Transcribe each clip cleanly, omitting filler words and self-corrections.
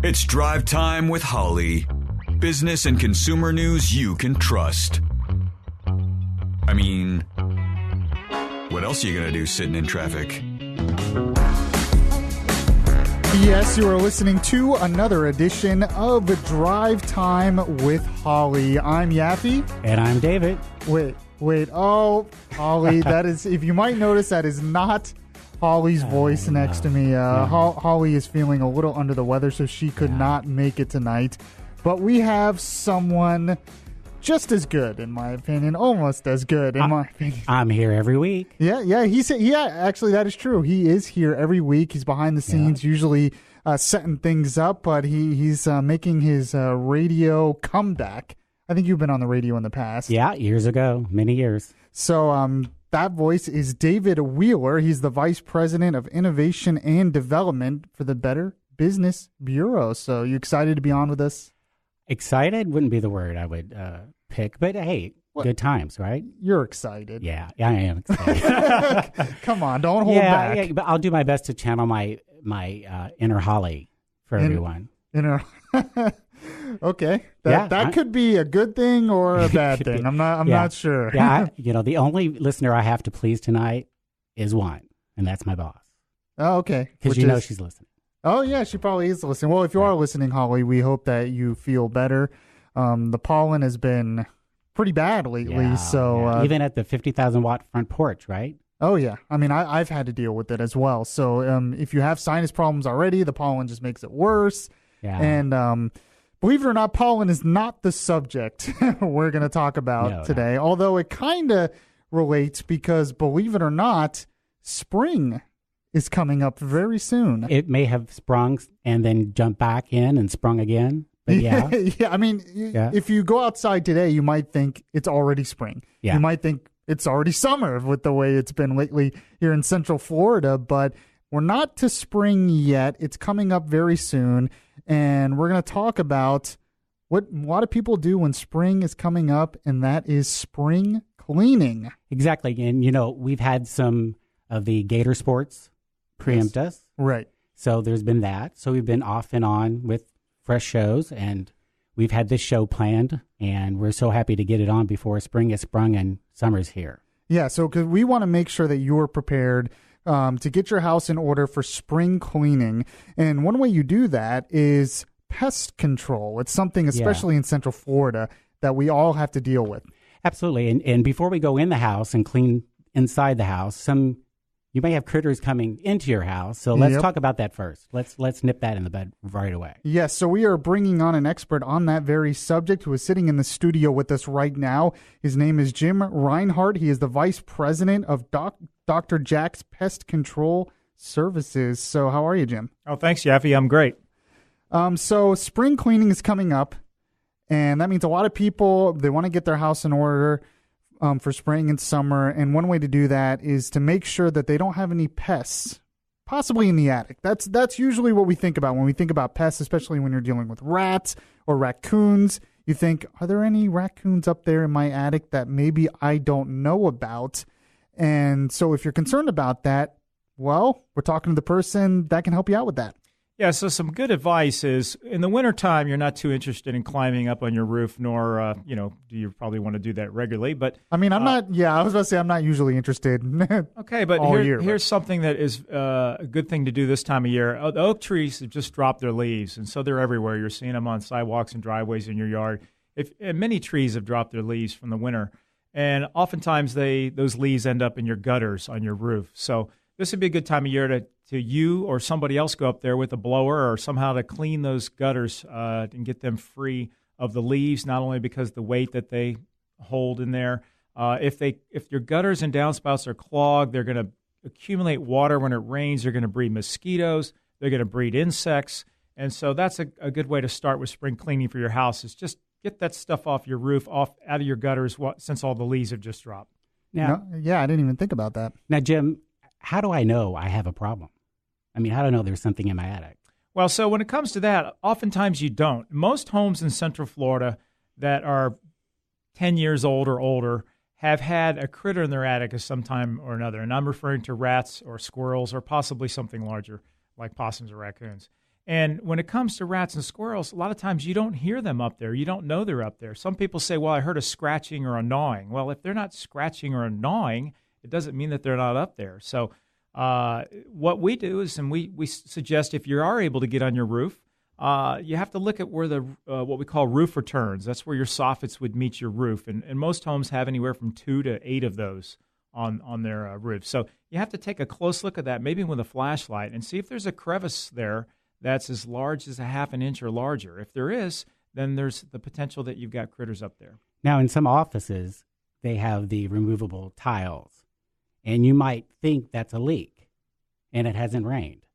It's Drive Time with Holly. Business and consumer news you can trust. I mean, what else are you going to do sitting in traffic? Yes, you are listening to another edition of Drive Time with Holly. I'm Yaffe. And I'm David. Wait. Oh, Holly, that is, if you might notice, that is not Holly's voice next to me. Holly is feeling a little under the weather, so she could not make it tonight. But we have someone just as good, in my opinion, almost as good, in my opinion. I'm here every week. Yeah, actually, that is true. He is here every week. He's behind the scenes, usually setting things up, but he's making his radio comeback. I think you've been on the radio in the past. Yeah, years ago, many years. So that voice is David Wheeler. He's the Vice President of Innovation and Development for the Better Business Bureau. So you excited to be on with us? Excited wouldn't be the word I would pick, but hey, good times, right? You're excited. Yeah, I am excited. Come on, don't hold back. Yeah, but I'll do my best to channel my inner Holly for everyone. Okay, that could be a good thing or a bad thing. I'm not sure. The only listener I have to please tonight is one, and that's my boss. Oh, okay. Because she's listening. Oh, yeah, she probably is listening. Well, if you are listening, Holly, we hope that you feel better. The pollen has been pretty bad lately. Even at the 50,000-watt front porch, right? Oh, yeah. I mean, I've had to deal with it as well. So if you have sinus problems already, the pollen just makes it worse. Yeah. And believe it or not, pollen is not the subject we're going to talk about today, although it kind of relates because, believe it or not, spring is coming up very soon. It may have sprung and then jumped back in and sprung again. But yeah. I mean, if you go outside today, you might think it's already spring. Yeah. You might think it's already summer with the way it's been lately here in Central Florida, but we're not to spring yet. It's coming up very soon, and we're going to talk about what a lot of people do when spring is coming up, and that is spring cleaning. Exactly, and we've had some of the gator sports preempt us. Right. So there's been that. So we've been off and on with fresh shows, and we've had this show planned, and we're so happy to get it on before spring is sprung and summer's here. Yeah, so because we want to make sure that you are prepared to get your house in order for spring cleaning. And one way you do that is pest control. It's something, especially in Central Florida, that we all have to deal with. Absolutely. And before we go in the house and clean inside the house, you may have critters coming into your house. So let's talk about that first. Let's nip that in the bud right away. Yes, so we are bringing on an expert on that very subject who is sitting in the studio with us right now. His name is Jim Reinhardt. He is the Vice President of Dr. Jack's Pest Control Services. So how are you, Jim? Oh, thanks, Yaffe. I'm great. So spring cleaning is coming up, and that means a lot of people, they want to get their house in order for spring and summer, and one way to do that is to make sure that they don't have any pests, possibly in the attic. That's usually what we think about when we think about pests, especially when you're dealing with rats or raccoons. You think, are there any raccoons up there in my attic that maybe I don't know about? And so if you're concerned about that, well, we're talking to the person that can help you out with that. Yeah, so some good advice is in the wintertime, you're not too interested in climbing up on your roof, nor, do you probably want to do that regularly. But I mean, I was about to say I'm not usually interested. Okay, but here's something that is a good thing to do this time of year. The oak trees have just dropped their leaves, and so they're everywhere. You're seeing them on sidewalks and driveways in your yard. And many trees have dropped their leaves from the winter, and oftentimes those leaves end up in your gutters on your roof. So this would be a good time of year to you or somebody else go up there with a blower or somehow to clean those gutters and get them free of the leaves, not only because the weight that they hold in there. If your gutters and downspouts are clogged, they're going to accumulate water when it rains. They're going to breed mosquitoes. They're going to breed insects. And so that's a good way to start with spring cleaning for your house is just get that stuff off your roof, out of your gutters since all the leaves have just dropped. Now, I didn't even think about that. Now, Jim, how do I know I have a problem? I mean, how do I know there's something in my attic? Well, so when it comes to that, oftentimes you don't. Most homes in Central Florida that are 10 years old or older have had a critter in their attic at some time or another. And I'm referring to rats or squirrels or possibly something larger like possums or raccoons. And when it comes to rats and squirrels, a lot of times you don't hear them up there. You don't know they're up there. Some people say, well, I heard a scratching or a gnawing. Well, if they're not scratching or gnawing, it doesn't mean that they're not up there. So what we do is, and we suggest if you are able to get on your roof, you have to look at where the what we call roof returns. That's where your soffits would meet your roof. And most homes have anywhere from 2 to 8 of those on their roof. So you have to take a close look at that, maybe with a flashlight, and see if there's a crevice there that's as large as a half an inch or larger. If there is, then there's the potential that you've got critters up there. Now, in some offices, they have the removable tiles, and you might think that's a leak, and it hasn't rained.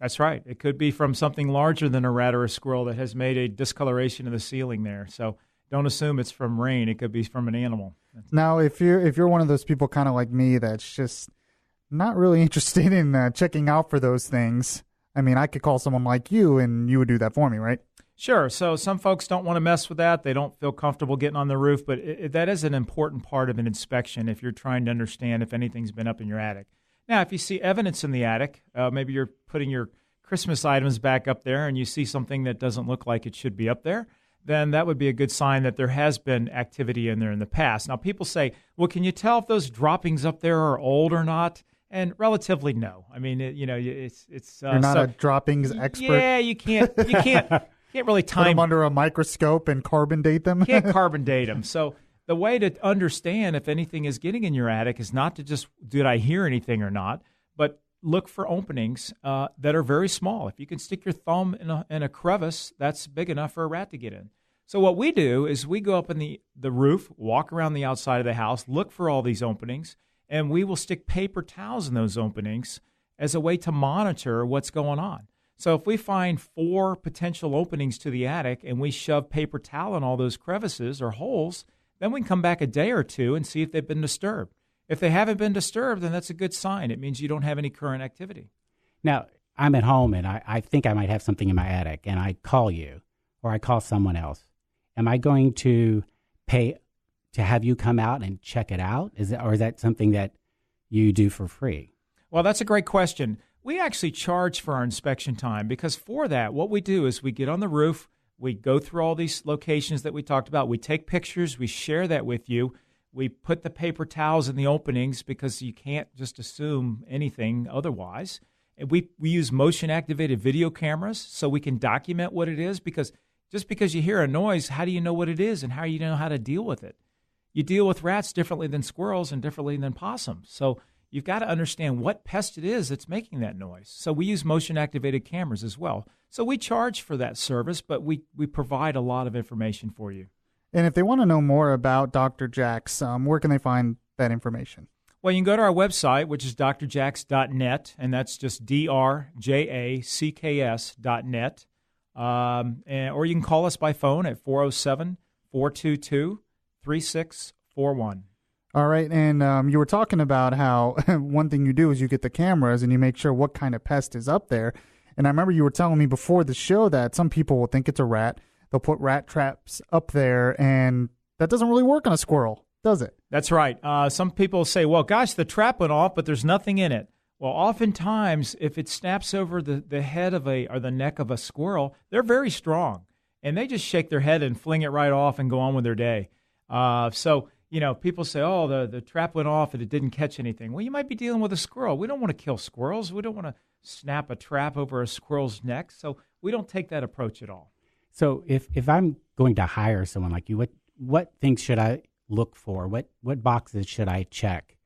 That's right. It could be from something larger than a rat or a squirrel that has made a discoloration of the ceiling there. So don't assume it's from rain. It could be from an animal. Now, if you're one of those people kind of like me that's just not really interested in checking out for those things, I mean, I could call someone like you, and you would do that for me, right? Sure. So some folks don't want to mess with that. They don't feel comfortable getting on the roof, but that is an important part of an inspection if you're trying to understand if anything's been up in your attic. Now, if you see evidence in the attic, maybe you're putting your Christmas items back up there and you see something that doesn't look like it should be up there, then that would be a good sign that there has been activity in there in the past. Now, people say, well, can you tell if those droppings up there are old or not? And relatively no. I mean, it's you're not a droppings expert. Yeah, you can't really time. Put them under a microscope and carbon date them. Can't carbon date them. So the way to understand if anything is getting in your attic is not to just, did I hear anything or not, but look for openings that are very small. If you can stick your thumb in a crevice, that's big enough for a rat to get in. So what we do is we go up in the roof, walk around the outside of the house, look for all these openings, and we will stick paper towels in those openings as a way to monitor what's going on. So if we find 4 potential openings to the attic and we shove paper towel in all those crevices or holes, then we can come back a day or 2 and see if they've been disturbed. If they haven't been disturbed, then that's a good sign. It means you don't have any current activity. Now, I'm at home and I think I might have something in my attic, and I call you or I call someone else. Am I going to pay to have you come out and check it out? Is that something that you do for free? Well, that's a great question. We actually charge for our inspection time because for that, what we do is we get on the roof, we go through all these locations that we talked about, we take pictures, we share that with you, we put the paper towels in the openings because you can't just assume anything otherwise. And we use motion-activated video cameras so we can document what it is, because just because you hear a noise, how do you know what it is and how do you know how to deal with it? You deal with rats differently than squirrels and differently than possums. So you've got to understand what pest it is that's making that noise. So we use motion-activated cameras as well. So we charge for that service, but we provide a lot of information for you. And if they want to know more about Dr. Jacks, where can they find that information? Well, you can go to our website, which is drjacks.net, and that's just drjacks.net. Or you can call us by phone at 407-422-3641. All right, and you were talking about how one thing you do is you get the cameras and you make sure what kind of pest is up there. And I remember you were telling me before the show that some people will think it's a rat. They'll put rat traps up there, and that doesn't really work on a squirrel, does it? That's right. Some people say, well, gosh, the trap went off, but there's nothing in it. Well, oftentimes, if it snaps over the head of or the neck of a squirrel, they're very strong, and they just shake their head and fling it right off and go on with their day. So, people say, oh, the trap went off and it didn't catch anything. Well, you might be dealing with a squirrel. We don't want to kill squirrels. We don't want to snap a trap over a squirrel's neck, so we don't take that approach at all. So if I'm going to hire someone like you, what things should I look for? What boxes should I check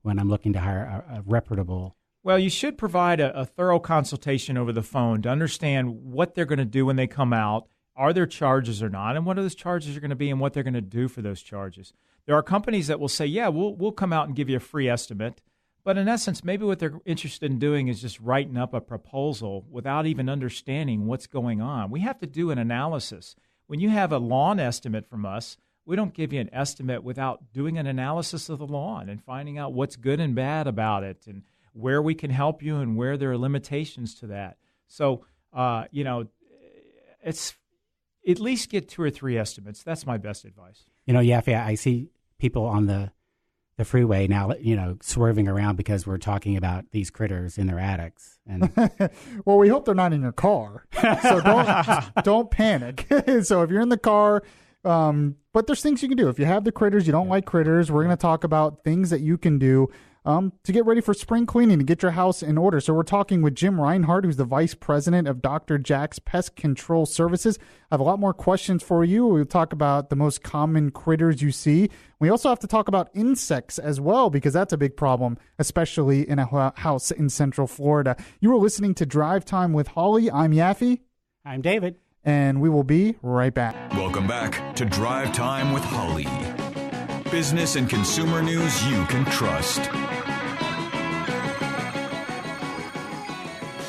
when I'm looking to hire a reputable? Well, you should provide a thorough consultation over the phone to understand what they're going to do when they come out. Are there charges or not? And what those charges are going to be and what they're going to do for those charges. There are companies that will say, yeah, we'll come out and give you a free estimate. But in essence, maybe what they're interested in doing is just writing up a proposal without even understanding what's going on. We have to do an analysis. When you have a lawn estimate from us, we don't give you an estimate without doing an analysis of the lawn and finding out what's good and bad about it and where we can help you and where there are limitations to that. So, it's at least get 2 or 3 estimates. That's my best advice. Yaffe, I see people on the the freeway now, swerving around because we're talking about these critters in their attics. And well, we hope they're not in your car, so don't panic. So if you're in the car, but there's things you can do. If you have the critters, you don't like critters, we're going to talk about things that you can do to get ready for spring cleaning, to get your house in order. So we're talking with Jim Reinhardt, who's the Vice President of Dr. Jack's Pest Control Services. I have a lot more questions for you. We'll talk about the most common critters you see. We also have to talk about insects as well, because that's a big problem, especially in a house in Central Florida. You are listening to Drive Time with Holly. I'm Yaffe. I'm David. And we will be right back. Welcome back to Drive Time with Holly. Business and consumer news you can trust.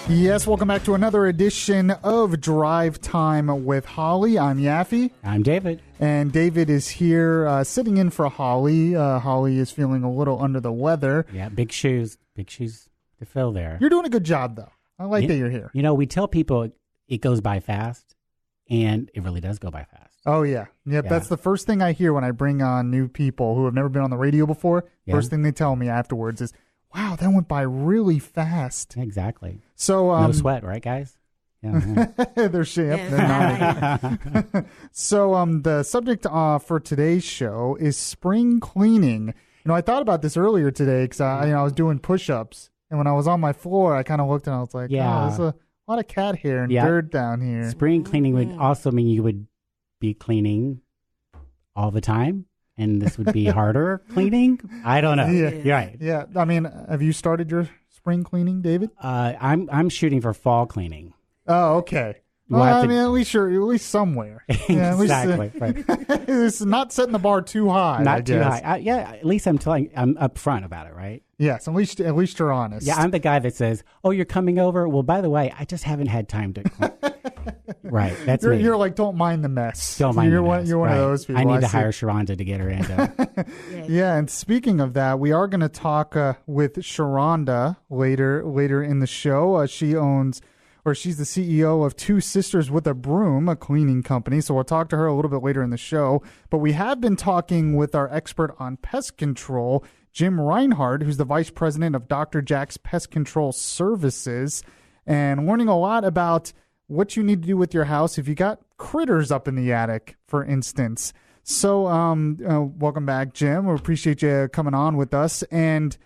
Yes, welcome back to another edition of Drive Time with Holly. I'm Yaffe. I'm David. And David is here sitting in for Holly. Holly is feeling a little under the weather. Yeah, big shoes to fill there. You're doing a good job, though. I like that you're here. We tell people it goes by fast, and it really does go by fast. Oh, yeah. Yep, yeah. That's the first thing I hear when I bring on new people who have never been on the radio before. Yeah. First thing they tell me afterwards is, wow, that went by really fast. Exactly. So no sweat, right, guys? Yeah. They're nodding. So the subject for today's show is spring cleaning. I thought about this earlier today because I was doing push-ups, and when I was on my floor, I kind of looked and I was like, oh, there's a lot of cat hair and dirt down here. Spring cleaning would also mean you would be cleaning all the time. And this would be harder cleaning? I don't know. Yeah. You're right. Yeah. I mean, have you started your spring cleaning, David? I'm shooting for fall cleaning. Oh, okay. Well, at least somewhere. Yeah, exactly. Right. It's not setting the bar too high. Not too high. At least I'm upfront about it, right? Yes. At least you're honest. Yeah. I'm the guy that says, "Oh, you're coming over. Well, by the way, I just haven't had time to." Right. That's me. You're like, don't mind the mess. Don't mind the mess. You're one of those people. I need to hire Sharonda to get her into. Yeah. And speaking of that, we are going to talk with Sharonda later in the show. She's the CEO of Two Sisters with a Broom, a cleaning company. So we'll talk to her a little bit later in the show. But we have been talking with our expert on pest control, Jim Reinhardt, who's the Vice President of Dr. Jack's Pest Control Services, and learning a lot about what you need to do with your house if you got critters up in the attic, for instance. So welcome back, Jim. We appreciate you coming on with us. And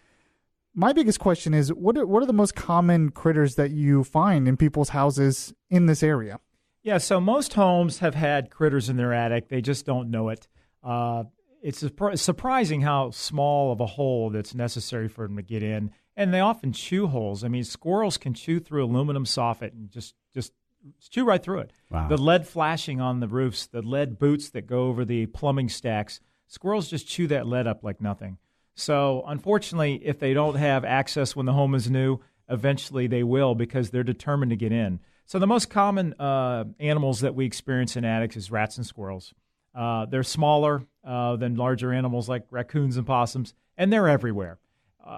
my biggest question is, what are the most common critters that you find in people's houses in this area? Yeah, so most homes have had critters in their attic. They just don't know it. It's surprising how small of a hole that's necessary for them to get in. And they often chew holes. I mean, squirrels can chew through aluminum soffit and just chew right through it. Wow. The lead flashing on the roofs, the lead boots that go over the plumbing stacks, squirrels just chew that lead up like nothing. So, unfortunately, if they don't have access when the home is new, eventually they will because they're determined to get in. So the most common animals that we experience in attics is rats and squirrels. They're smaller than larger animals like raccoons and possums, and they're everywhere.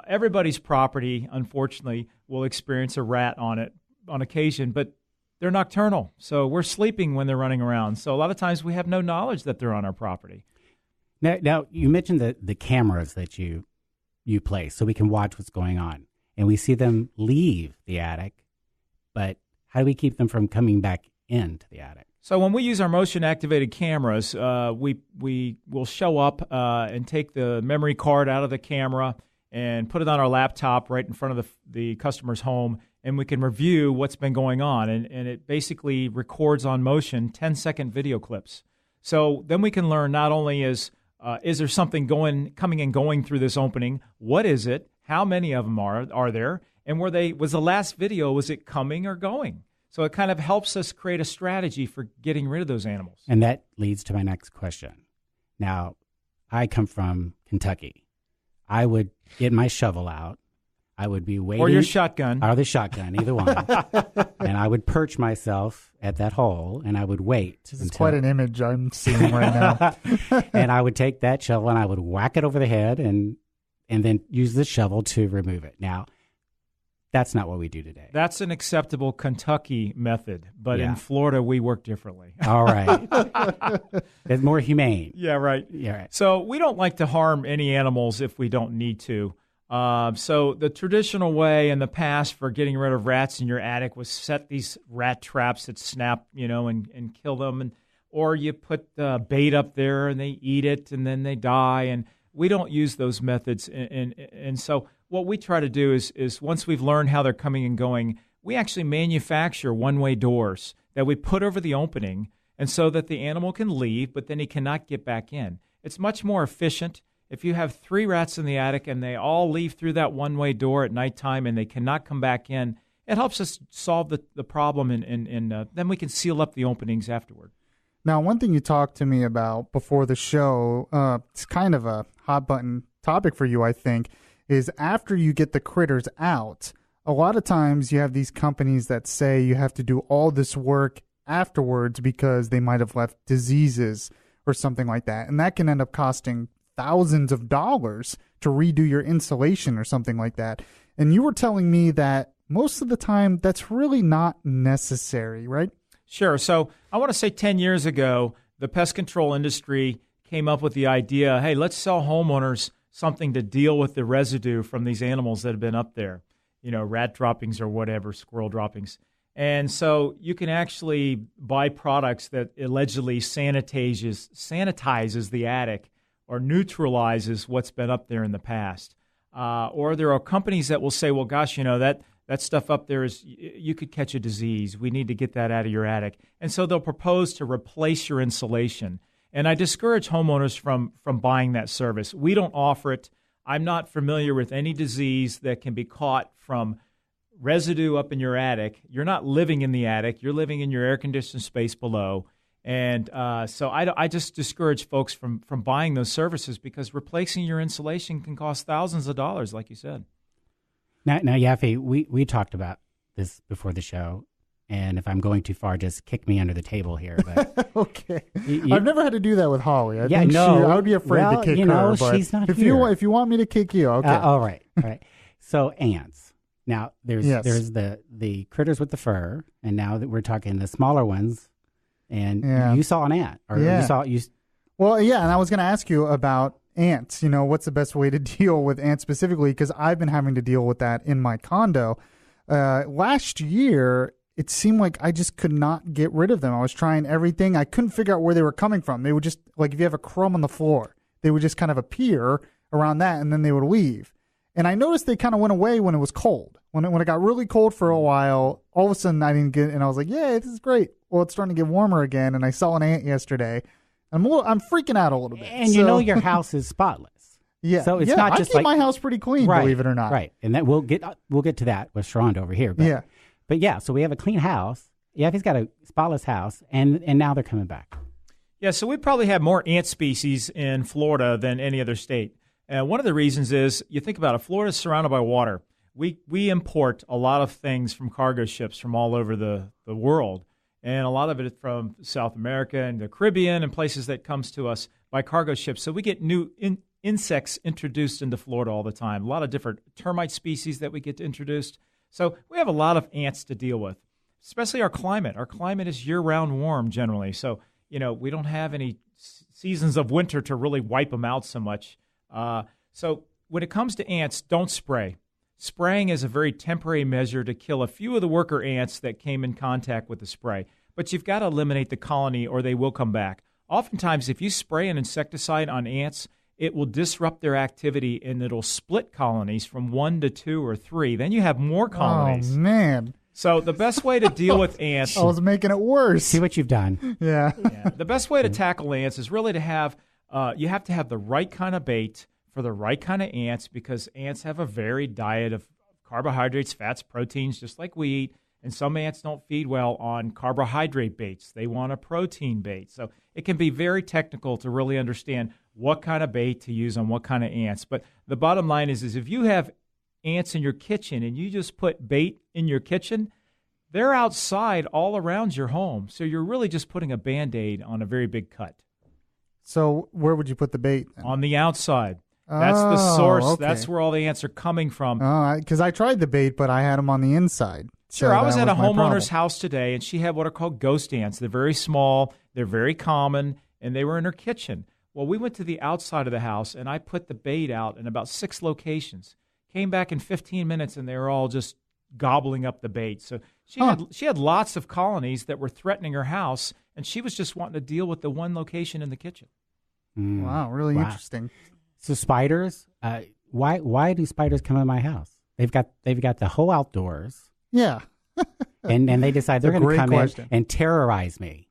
Everybody's property, unfortunately, will experience a rat on it on occasion, but they're nocturnal. So we're sleeping when they're running around. So a lot of times we have no knowledge that they're on our property. Now you mentioned the cameras that you place so we can watch what's going on. And we see them leave the attic, but how do we keep them from coming back into the attic? So when we use our motion-activated cameras, we will show up and take the memory card out of the camera and put it on our laptop right in front of the customer's home, and we can review what's been going on. And it basically records on motion 10-second video clips. So then we can learn not only is there something coming and going through this opening? What is it? How many of them are there? And was the last video, was it coming or going? So it kind of helps us create a strategy for getting rid of those animals. And that leads to my next question. Now, I come from Kentucky. I would get my shovel out. I would be waiting. Or your shotgun. Or the shotgun, either one. And I would perch myself at that hole, and I would wait. This is quite an image I'm seeing right now. And I would take that shovel, and I would whack it over the head and then use the shovel to remove it. Now, That's not what we do today. That's an acceptable Kentucky method, but in Florida, we work differently. All right. It's more humane. Yeah, right. Yeah, right. So we don't like to harm any animals if we don't need to. So the traditional way in the past for getting rid of rats in your attic was set these rat traps that snap, and kill them. Or you put bait up there and they eat it and then they die. And we don't use those methods. And so what we try to do is once we've learned how they're coming and going, we actually manufacture one-way doors that we put over the opening, and so that the animal can leave, but then he cannot get back in. It's much more efficient. If you have 3 rats in the attic and they all leave through that one-way door at nighttime and they cannot come back in, it helps us solve the problem, and then we can seal up the openings afterward. Now, one thing you talked to me about before the show, it's kind of a hot-button topic for you, I think, is after you get the critters out, a lot of times you have these companies that say you have to do all this work afterwards because they might have left diseases or something like that. And that can end up costing thousands of dollars to redo your insulation or something like that. And you were telling me that most of the time that's really not necessary, right? Sure. So I want to say 10 years ago, the pest control industry came up with the idea, hey, let's sell homeowners something to deal with the residue from these animals that have been up there, rat droppings or whatever, squirrel droppings. And so you can actually buy products that allegedly sanitizes the attic or neutralizes what's been up there in the past. Or there are companies that will say, well, gosh, that stuff up there you could catch a disease. We need to get that out of your attic. And so they'll propose to replace your insulation. And I discourage homeowners from buying that service. We don't offer it. I'm not familiar with any disease that can be caught from residue up in your attic. You're not living in the attic. You're living in your air-conditioned space below. And so I just discourage folks from buying those services because replacing your insulation can cost thousands of dollars, like you said. Now Yaffe, we talked about this before the show. And if I'm going too far, just kick me under the table here. But okay. I've never had to do that with Holly. I would be afraid to kick her. But she's not if here. If you want me to kick you, okay. All right. So ants. Now there's the critters with the fur, and now that we're talking the smaller ones. And you saw an ant, or you. Well, yeah, and I was going to ask you about ants. What's the best way to deal with ants specifically? Because I've been having to deal with that in my condo. Last year, it seemed like I just could not get rid of them. I was trying everything. I couldn't figure out where they were coming from. They would just, like if you have a crumb on the floor, they would just kind of appear around that, and then they would leave. And I noticed they kind of went away when it was cold. When it got really cold for a while, all of a sudden I didn't get it, and I was like, yeah, this is great. Well, it's starting to get warmer again, and I saw an ant yesterday. I'm freaking out a little bit. And your house is spotless. Yeah. So it's not just I keep my house pretty clean, believe it or not. Right. And that we'll get to that with Sharonda over here. But yeah, so we have a clean house. Yeah, he's got a spotless house, and now they're coming back. Yeah, so we probably have more ant species in Florida than any other state. One of the reasons is, you think about it, Florida is surrounded by water. We import a lot of things from cargo ships from all over the world, and a lot of it from South America and the Caribbean and places that comes to us by cargo ships. So we get new insects introduced into Florida all the time, a lot of different termite species that we get introduced. So we have a lot of ants to deal with, especially our climate. Our climate is year-round warm generally. So, we don't have any seasons of winter to really wipe them out so much. So when it comes to ants, don't spray. Spraying is a very temporary measure to kill a few of the worker ants that came in contact with the spray. But you've got to eliminate the colony or they will come back. Oftentimes, if you spray an insecticide on ants, it will disrupt their activity and it'll split colonies from 1 to 2 or 3. Then you have more colonies. Oh, man. So the best way to deal with ants... I was making it worse. See what you've done. Yeah. The best way to tackle ants is really to have... you have to have the right kind of bait for the right kind of ants, because ants have a varied diet of carbohydrates, fats, proteins, just like we eat. And some ants don't feed well on carbohydrate baits. They want a protein bait. So it can be very technical to really understand what kind of bait to use on what kind of ants. But the bottom line is if you have ants in your kitchen and you just put bait in your kitchen, they're outside all around your home. So you're really just putting a Band-Aid on a very big cut. So where would you put the bait then? On the outside. That's the source. Okay. That's where all the ants are coming from. Because I tried the bait, but I had them on the inside. Sure, So I was at a homeowner's problem. house today, and she had what are called ghost ants. They're very small, they're very common, and they were in her kitchen. Well, we went to the outside of the house, and I put the bait out in about 6 locations. Came back in 15 minutes, and they were all just gobbling up the bait. So she had lots of colonies that were threatening her house, and she was just wanting to deal with the one location in the kitchen. Wow, really interesting. So spiders, why do spiders come in my house? They've got the whole outdoors. Yeah. and they decide they're going to come in and terrorize me.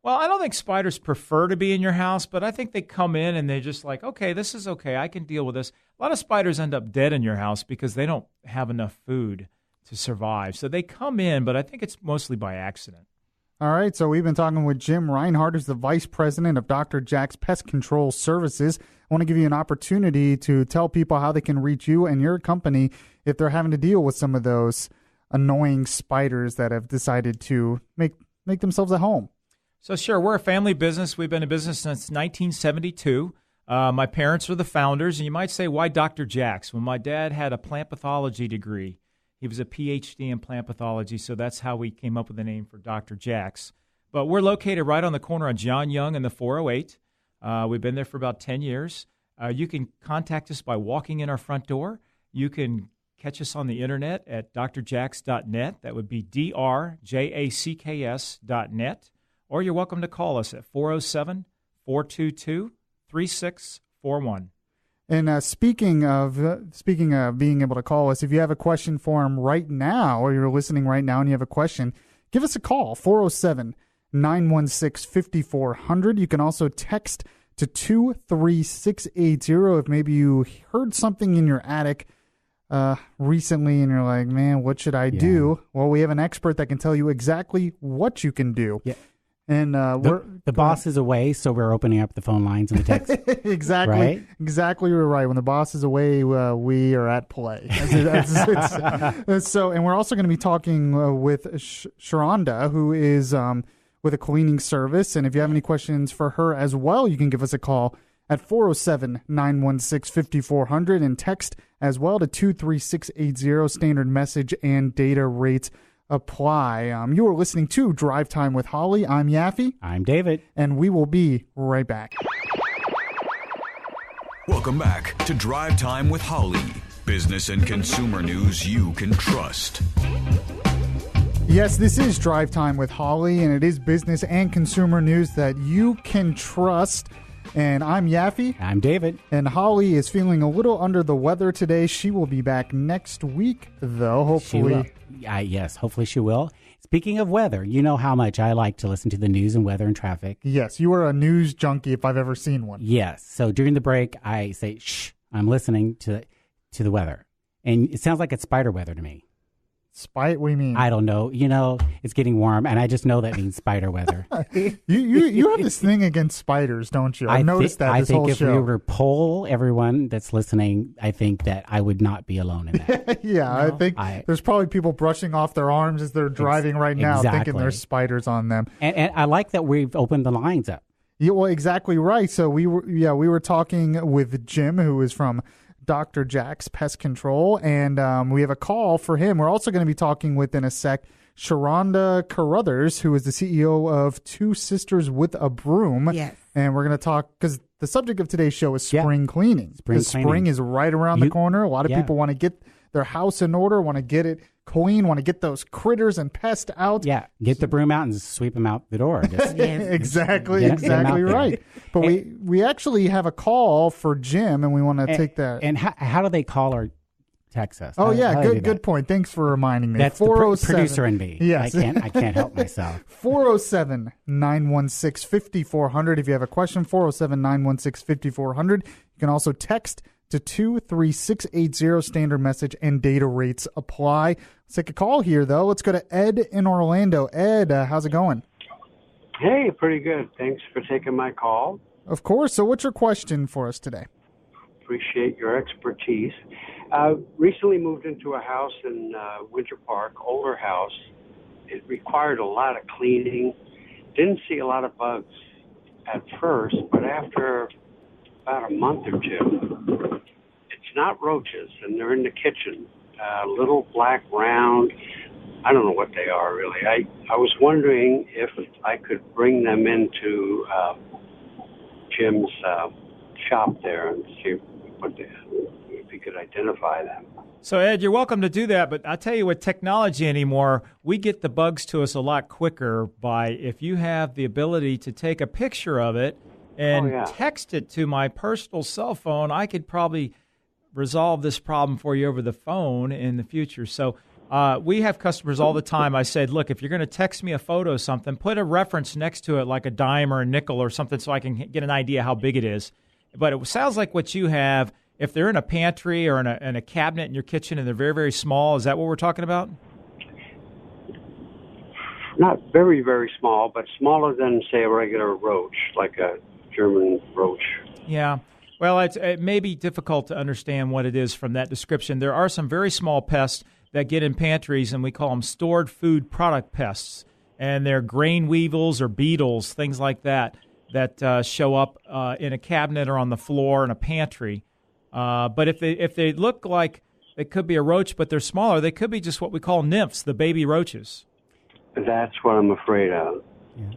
Well, I don't think spiders prefer to be in your house, but I think they come in and they're just like, okay, this is okay. I can deal with this. A lot of spiders end up dead in your house because they don't have enough food to survive. So they come in, but I think it's mostly by accident. All right, so we've been talking with Jim Reinhardt, who's the Vice President of Dr. Jack's Pest Control Services. I want to give you an opportunity to tell people how they can reach you and your company if they're having to deal with some of those annoying spiders that have decided to make themselves at home. So sure, we're a family business. We've been in business since 1972. My parents are the founders, and you might say, why Dr. Jack's? Well, my dad had a plant pathology degree. He was a PhD in plant pathology, so that's how we came up with the name for Dr. Jack's. But we're located right on the corner of John Young and the 408. We've been there for about 10 years. You can contact us by walking in our front door. You can catch us on the internet at drjacks.net. That would be drjacks.net. Or you're welcome to call us at 407-422-3641. And speaking of being able to call us, if you have a question for him right now, or you're listening right now and you have a question, give us a call, 407-916-5400. You can also text to 23680 if maybe you heard something in your attic recently and you're like, man, what should I do? Well, we have an expert that can tell you exactly what you can do. Yeah. And the boss is away, so we're opening up the phone lines and the text. Exactly. Right? Exactly, you're right. When the boss is away, we are at play. So, and we're also going to be talking with Sharonda, who is with a cleaning service. And if you have any questions for her as well, you can give us a call at 407-916-5400 and text as well to 23680. Standard message and data rates apply. You are listening to Drive Time with Holly. I'm Yaffe. I'm David. And we will be right back. Welcome back to Drive Time with Holly. Business and consumer news you can trust. Yes, this is Drive Time with Holly, and it is business and consumer news that you can trust. And I'm Yaffe. I'm David. And Holly is feeling a little under the weather today. She will be back next week, though, hopefully. Yes, hopefully she will. Speaking of weather, you know how much I like to listen to the news and weather and traffic. Yes, you are a news junkie if I've ever seen one. Yes. So during the break, I say, shh, I'm listening to the weather. And it sounds like it's spider weather to me. What do you mean? I don't know. You know, it's getting warm, and I just know that means spider weather. You have this thing against spiders, don't you? I've noticed that this whole show. I think if we were to poll everyone that's listening, I think that I would not be alone in that. Yeah, you know? I think there's probably people brushing off their arms as they're driving right now, thinking there's spiders on them. And I like that we've opened the lines up. Yeah, well, exactly right. So we were talking with Jim, who is from Dr. Jack's Pest Control, and we have a call for him. We're also going to be talking with, in a sec, Sharonda Carruthers, who is the CEO of Two Sisters with a Broom. Yes. And we're going to talk, because the subject of today's show is spring cleaning. Spring is right around the corner. A lot of people want to get their house in order, want to get it clean, want to get those critters and pests out. Yeah, get the broom out and sweep them out the door. Exactly right. But we actually have a call for Jim, and we want to take that. And how do they call or text us? Oh, good point. Thanks for reminding me. That's the producer in me. Yes. I can't help myself. 407-916-5400. If you have a question, 407-916-5400. You can also text to 23680. Standard message and data rates apply. Let's take a call here, though. Let's go to Ed in Orlando. Ed, how's it going? Hey, pretty good. Thanks for taking my call. Of course. So what's your question for us today? Appreciate your expertise. Recently moved into a house in Winter Park, older house. It required a lot of cleaning. Didn't see a lot of bugs at first, but after about a month or two. It's not roaches, and they're in the kitchen. Little black round. I don't know what they are really. I was wondering if I could bring them into Jim's shop there and see if he could identify them. So, Ed, you're welcome to do that, but I tell you, with technology anymore, we get the bugs to us a lot quicker by if you have the ability to take a picture of it and text it to my personal cell phone, I could probably resolve this problem for you over the phone in the future. So we have customers all the time. I said, look, if you're going to text me a photo of something, put a reference next to it like a dime or a nickel or something so I can get an idea how big it is. But it sounds like what you have, if they're in a pantry or in a cabinet in your kitchen and they're very, very small, is that what we're talking about? Not very, very small, but smaller than, say, a regular roach, like a German roach. Yeah. Well, it may be difficult to understand what it is from that description. There are some very small pests that get in pantries, and we call them stored food product pests. And they're grain weevils or beetles, things like that show up in a cabinet or on the floor in a pantry. But if they look like they could be a roach, but they're smaller, they could be just what we call nymphs, the baby roaches. That's what I'm afraid of. Yeah.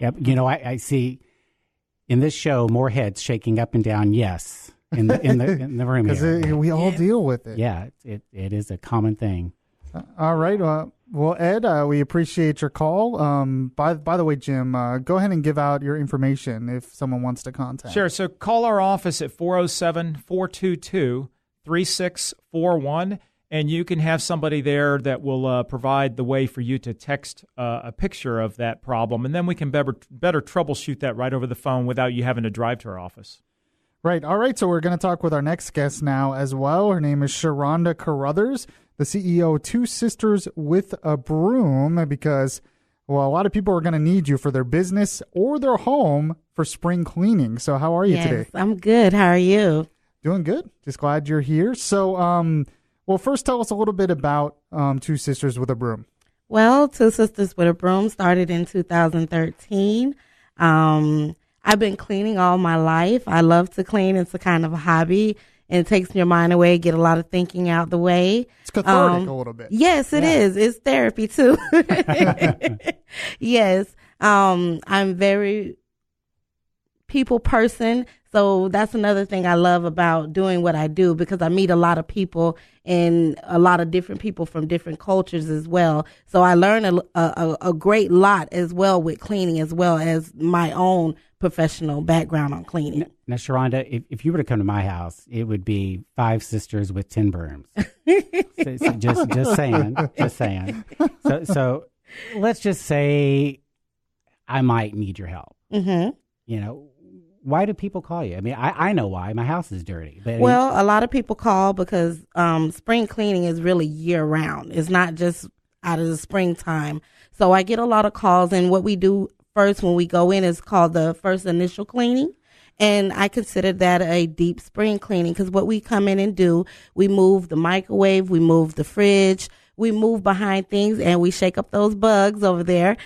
Yep. I see in this show more heads shaking up and down. Yes, in the room because we all deal with it. Yeah, it is a common thing. All right. Well, Ed, we appreciate your call. By the way, Jim, go ahead and give out your information if someone wants to contact. Sure. So call our office at 407-422-3641, and you can have somebody there that will provide the way for you to text a picture of that problem, and then we can better troubleshoot that right over the phone without you having to drive to our office. Right. All right. So we're going to talk with our next guest now as well. Her name is Sharonda Carruthers, the CEO of Two Sisters with a Broom, because, well, a lot of people are going to need you for their business or their home for spring cleaning. So how are you today? I'm good. How are you? Doing good. Just glad you're here. So, well, first tell us a little bit about Two Sisters with a Broom. Well, Two Sisters with a Broom started in 2013. I've been cleaning all my life. I love to clean. It's a kind of a hobby, and it takes your mind away, get a lot of thinking out the way. It's cathartic a little bit. Yes, it is. It's therapy too. Yes. I'm very people person. So that's another thing I love about doing what I do, because I meet a lot of people and a lot of different people from different cultures as well. So I learn a great lot as well with cleaning, as well as my own professional background on cleaning. Now, Sharonda, if you were to come to my house, it would be 5 sisters with 10 brooms. so just saying. So let's just say I might need your help. Mm-hmm. Why do people call you? I mean, I know why. My house is dirty. But well, a lot of people call because spring cleaning is really year-round. It's not just out of the springtime. So I get a lot of calls, and what we do first when we go in is called the first initial cleaning. And I consider that a deep spring cleaning, because what we come in and do, we move the microwave, we move the fridge, we move behind things, and we shake up those bugs over there,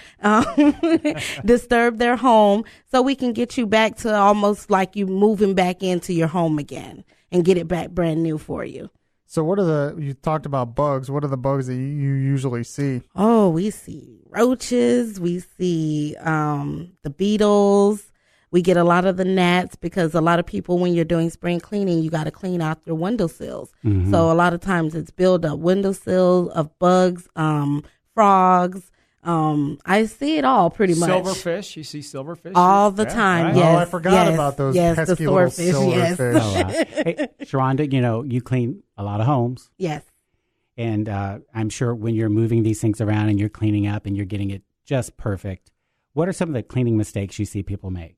disturb their home, so we can get you back to almost like you moving back into your home again and get it back brand new for you. So you talked about bugs. What are the bugs that you usually see? Oh, we see roaches. We see the beetles. We get a lot of the gnats, because a lot of people, when you're doing spring cleaning, you got to clean out your windowsills. Mm-hmm. So a lot of times it's build up windowsills of bugs, frogs. I see it all pretty much. Silverfish. You see silverfish? All the time, right? yes. Oh, I forgot about those pesky little silverfish. Yes. Hey, Sharonda, you clean a lot of homes. Yes. And I'm sure when you're moving these things around and you're cleaning up and you're getting it just perfect, what are some of the cleaning mistakes you see people make?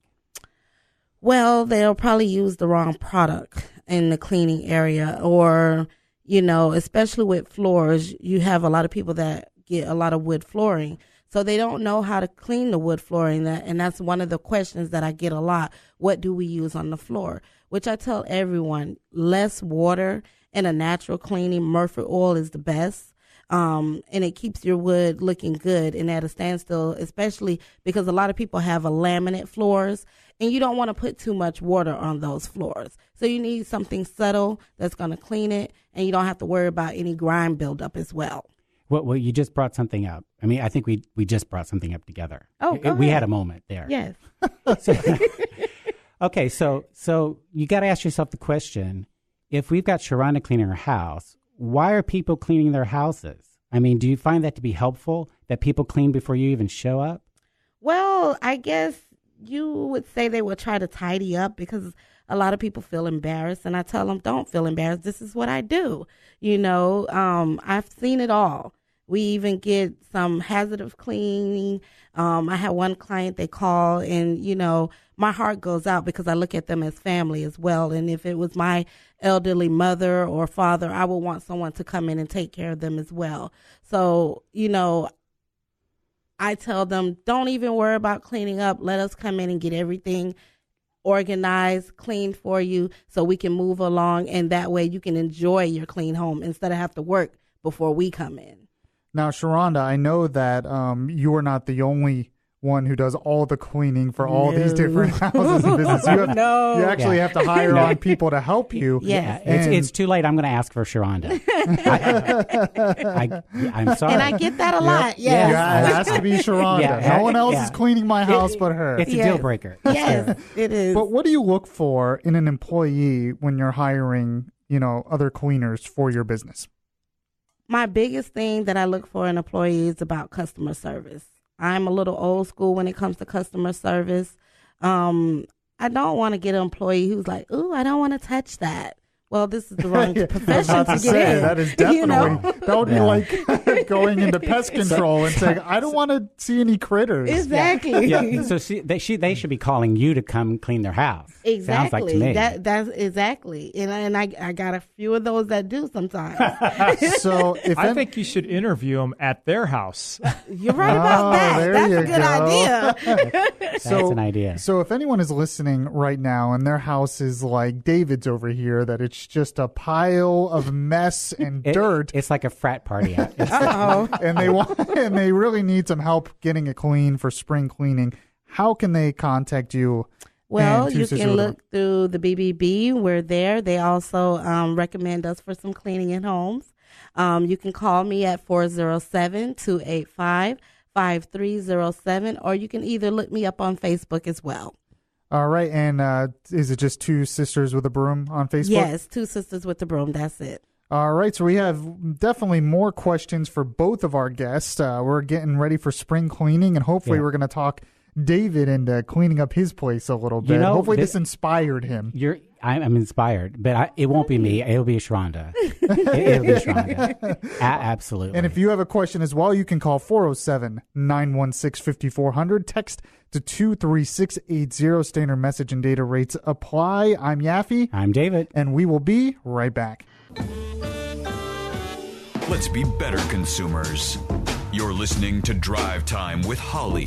Well, they'll probably use the wrong product in the cleaning area, or, especially with floors, you have a lot of people that get a lot of wood flooring. So they don't know how to clean the wood flooring, and that's one of the questions that I get a lot. What do we use on the floor? Which I tell everyone, less water and a natural cleaning. Murphy oil is the best. And it keeps your wood looking good and at a standstill, especially because a lot of people have a laminate floors and you don't want to put too much water on those floors. So you need something subtle that's going to clean it, and you don't have to worry about any grime buildup as well. Well, you just brought something up. I mean, I think we just brought something up together. Oh, we had a moment there. Yes. Okay, so you got to ask yourself the question, if we've got Sharonda cleaning her house, why are people cleaning their houses? I mean, do you find that to be helpful, that people clean before you even show up? Well, I guess you would say they would try to tidy up because a lot of people feel embarrassed, and I tell them, don't feel embarrassed. This is what I do. I've seen it all. We even get some hazardous cleaning. I had one client, they call, and, my heart goes out because I look at them as family as well. And if it was my elderly mother or father, I would want someone to come in and take care of them as well. So, I tell them, don't even worry about cleaning up. Let us come in and get everything organized, cleaned for you so we can move along. And that way you can enjoy your clean home instead of have to work before we come in. Now, Sharonda, I know that you are not the only one who does all the cleaning for all these different houses and businesses. You actually have to hire on people to help you. Yes. It's too late. I'm going to ask for Sharonda. I'm sorry. And I get that a lot. Yes. Yeah, it has to be Sharonda. No one else is cleaning my house but her. It's a deal breaker. Yes, it is. But what do you look for in an employee when you're hiring, other cleaners for your business? My biggest thing that I look for in an employee is about customer service. I'm a little old school when it comes to customer service. I don't want to get an employee who's like, ooh, I don't want to touch that. Well, this is the wrong profession to get in. That is definitely, that would be like going into pest control and saying, I don't want to see any critters. Exactly. Yeah. So they should be calling you to come clean their house. Exactly. Sounds like to me. That's exactly. And I got a few of those that do sometimes. So I think you should interview them at their house. You're right about that. That's a good idea. That's an idea. So if anyone is listening right now and their house is like David's over here, that it's just a pile of mess and dirt. It's like a frat party. And they really need some help getting it clean for spring cleaning. How can they contact you? Well, you can look through the BBB. We're there. They also recommend us for some cleaning at homes. You can call me at 407-285-5307, or you can either look me up on Facebook as well. All right. And is it just Two Sisters with a Broom on Facebook? Yes, Two Sisters with a Broom. That's it. All right. So we have definitely more questions for both of our guests. We're getting ready for spring cleaning, and hopefully we're going to talk David into cleaning up his place a little bit. Hopefully this inspired him. I'm inspired, but it won't be me. It'll be Sharonda. It'll be Sharonda. Absolutely. And if you have a question as well, you can call 407-916-5400. Text to 23680. Standard message and data rates apply. I'm Yaffe. I'm David. And we will be right back. Let's be better consumers. You're listening to Drive Time with Holly.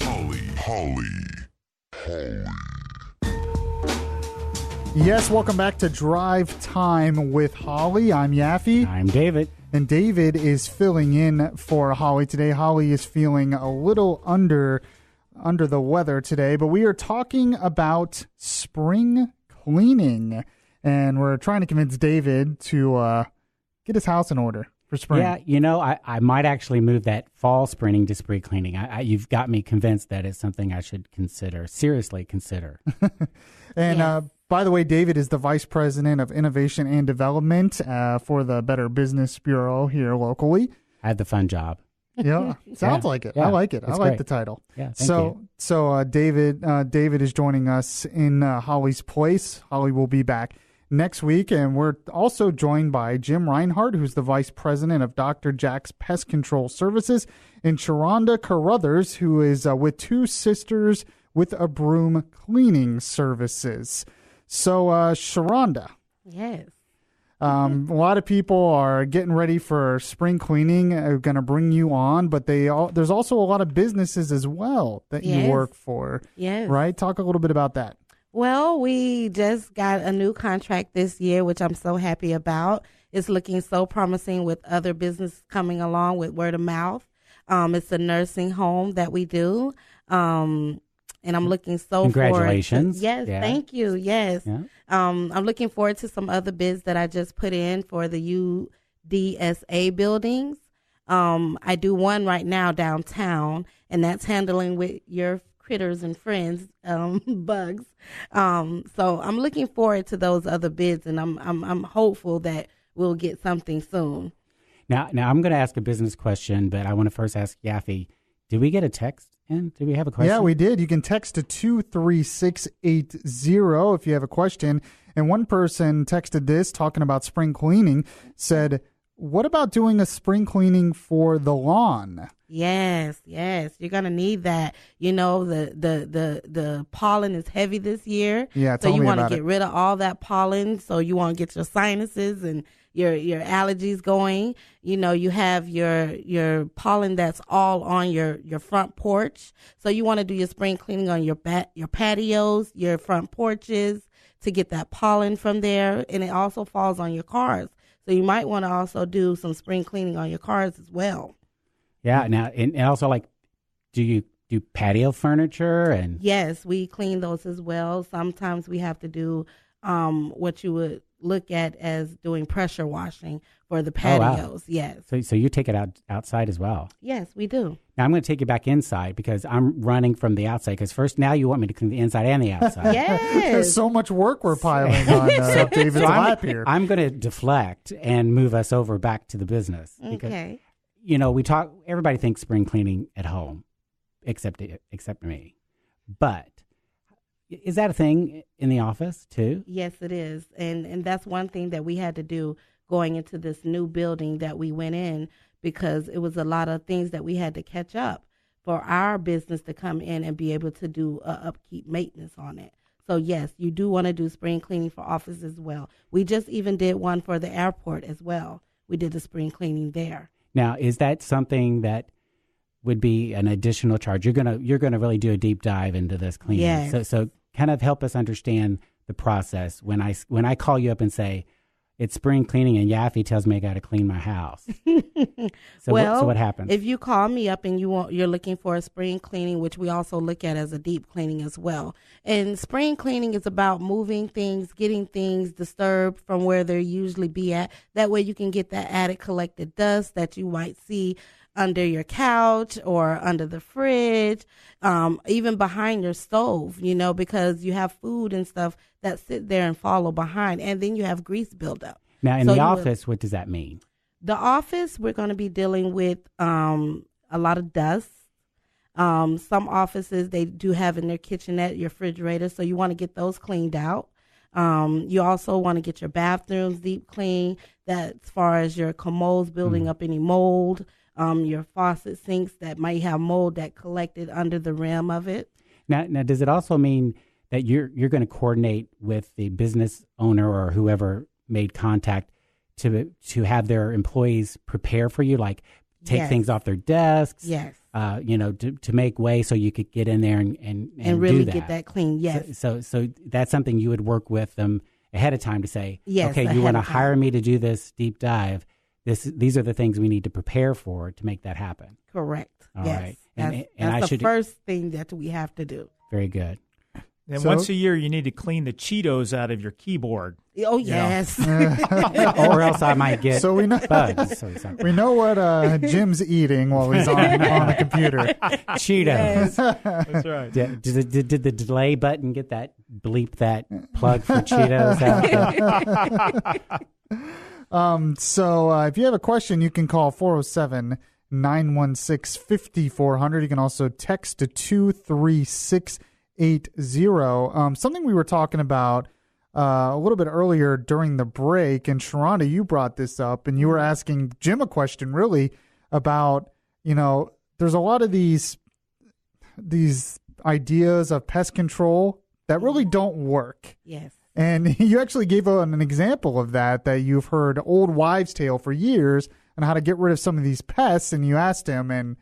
Yes, welcome back to Drive Time with Holly. I'm Yaffe. I'm David. And David is filling in for Holly today. Holly is feeling a little under the weather today, but we are talking about spring cleaning. And we're trying to convince David to get his house in order for spring. Yeah, I might actually move that fall spring to spring cleaning. You've got me convinced that it's something I should seriously consider. And by the way, David is the Vice President of Innovation and Development for the Better Business Bureau here locally. I had the fun job. Yeah, sounds like it. Yeah, I like it. I like great. the title. Yeah, thank you. So David is joining us in Holly's place. Holly will be back next week, and we're also joined by Jim Reinhardt, who's the Vice President of Dr. Jack's Pest Control Services, and Sharonda Carruthers, who is with Two Sisters with a Broom Cleaning Services. So, Sharonda. Yes. A lot of people are getting ready for spring cleaning, are going to bring you on, but there's also a lot of businesses as well that you work for. Yes. Right? Talk a little bit about that. Well, we just got a new contract this year, which I'm so happy about. It's looking so promising with other business coming along with word of mouth. It's a nursing home that we do. And I'm looking so Congratulations. forward to, yes, thank you. Yes. Yeah. I'm looking forward to some other bids that I just put in for the UDSA buildings. I do one right now downtown, and that's handling with your critters and friends, bugs. So I'm looking forward to those other bids, and I'm hopeful that we'll get something soon. Now I'm going to ask a business question, but I want to first ask Yaffe, did we get a text in? Did we have a question? Yeah, we did. You can text to 23680 if you have a question. And one person texted this talking about spring cleaning, said, what about doing a spring cleaning for the lawn? Yes. You're going to need that. You know, the pollen is heavy this year. Yeah, so you want to get rid of all that pollen. So you want to get your sinuses and your allergies going. You know, you have your pollen that's all on your front porch. So you want to do your spring cleaning on your patios, your front porches to get that pollen from there. And it also falls on your cars. So you might want to also do some spring cleaning on your cars as well. Yeah. Now, and also, like, do you do patio furniture? And yes, we clean those as well. Sometimes we have to do what you would look at as doing pressure washing for the patios. Oh, wow. Yes. So you take it outside as well? Yes, we do. Now I'm going to take you back inside because I'm running from the outside. Because first, now you want me to clean the inside and the outside. Yes. There's so much work we're piling on David's lap here. I'm going to deflect and move us over back to the business. Because, okay. You know, everybody thinks spring cleaning at home, except me. But is that a thing in the office too? Yes, it is. And that's one thing that we had to do going into this new building that we went in, because it was a lot of things that we had to catch up for our business to come in and be able to do upkeep maintenance on it. So yes, you do want to do spring cleaning for office as well. We just even did one for the airport as well. We did the spring cleaning there. Now, is that something that would be an additional charge? You're gonna really do a deep dive into this cleaning. Yes. So kind of help us understand the process. When I call you up and say it's spring cleaning and Yaffe tells me I got to clean my house. So what happens? If you call me up and you're looking for a spring cleaning, which we also look at as a deep cleaning as well. And spring cleaning is about moving things, getting things disturbed from where they usually be at. That way you can get that added collected dust that you might see under your couch or under the fridge, even behind your stove, you know, because you have food and stuff that sit there and follow behind, and then you have grease buildup. Now, in the office, what does that mean? The office, we're going to be dealing with a lot of dust. Some offices, they do have in their kitchenette your refrigerator, so you want to get those cleaned out. You also want to get your bathrooms deep clean, that as far as your commodes building up any mold. Your faucet sinks that might have mold that collected under the rim of it. Now, does it also mean that you're going to coordinate with the business owner or whoever made contact to have their employees prepare for you, like take things off their desks? Yes. To make way so you could get in there and really do that. Get that clean. Yes. So that's something you would work with them ahead of time to say, yes, okay, you want to hire me to do this deep dive. These are the things we need to prepare for to make that happen. Correct. All yes. right. That's the first thing that we have to do. Very good. And once a year, you need to clean the Cheetos out of your keyboard. Oh, yes. Or else I might get bugs. We know what Jim's eating while he's on the computer. Cheetos. Yes. That's right. Did the delay button get that bleep that plug for Cheetos out? So if you have a question, you can call 407-916-5400. You can also text to 23680. Something we were talking about a little bit earlier during the break, and Sharonda, you brought this up, and you were asking Jim a question really about, there's a lot of these ideas of pest control that really don't work. Yes. And you actually gave an example of that you've heard old wives' tale for years on how to get rid of some of these pests, and you asked him, and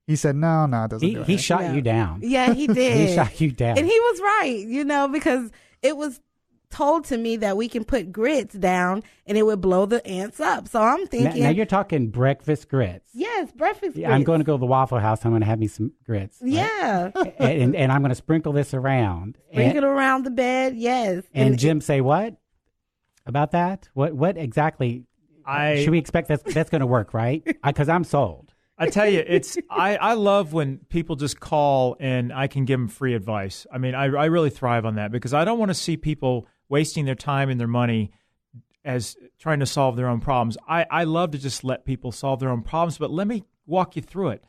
he said, no, it doesn't do it. He shot you down. Yeah, he did. He shot you down. And he was right, because it was told to me that we can put grits down and it would blow the ants up. So I'm thinking. Now you're talking breakfast grits. Yes, breakfast grits. I'm going to go to the Waffle House. I'm going to have me some grits. Right? Yeah. and I'm going to sprinkle this around. Sprinkle around the bed, yes. And Jim say what about that? What exactly should we expect that's going to work, right? Because I'm sold. I tell you, I love when people just call and I can give them free advice. I mean, I really thrive on that because I don't want to see people wasting their time and their money as trying to solve their own problems. I love to just let people solve their own problems, but let me walk you through it.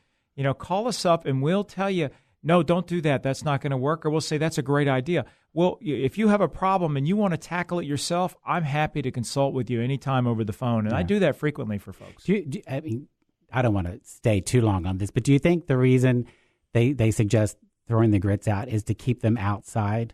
Call us up and we'll tell you, no, don't do that. That's not going to work. Or we'll say, that's a great idea. Well, if you have a problem and you want to tackle it yourself, I'm happy to consult with you anytime over the phone. And I do that frequently for folks. I don't want to stay too long on this, but do you think the reason they suggest throwing the grits out is to keep them outside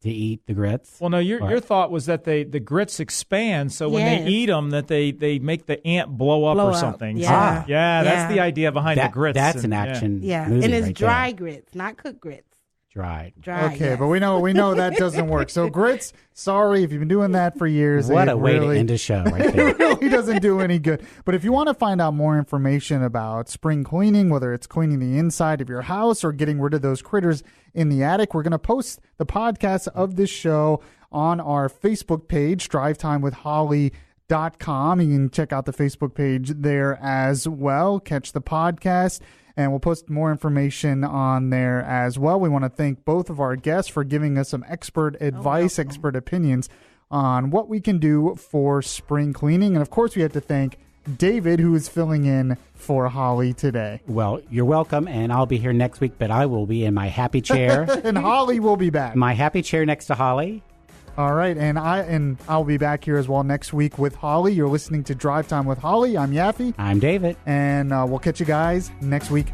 to eat the grits? Well, no, your thought was that the grits expand, so when they eat them, that they make the ant blow up something. Yeah. So, that's the idea behind the grits. That's an action. Yeah, movie and it's right dry there. grits, not cooked grits. Dry. Okay, yes. but we know that doesn't work. So grits, sorry if you've been doing that for years. What a way to end a show right there. It really doesn't do any good. But if you want to find out more information about spring cleaning, whether it's cleaning the inside of your house or getting rid of those critters in the attic, we're going to post the podcast of this show on our Facebook page, drivetimewithholly.com. You can check out the Facebook page there as well. Catch the podcast. And we'll post more information on there as well. We want to thank both of our guests for giving us some expert advice, expert opinions on what we can do for spring cleaning. And, of course, we have to thank David, who is filling in for Holly today. Well, you're welcome, and I'll be here next week, but I will be in my happy chair. And Holly will be back. My happy chair next to Holly. All right, and I'll be back here as well next week with Holly. You're listening to Drive Time with Holly. I'm Yaffe. I'm David. And we'll catch you guys next week.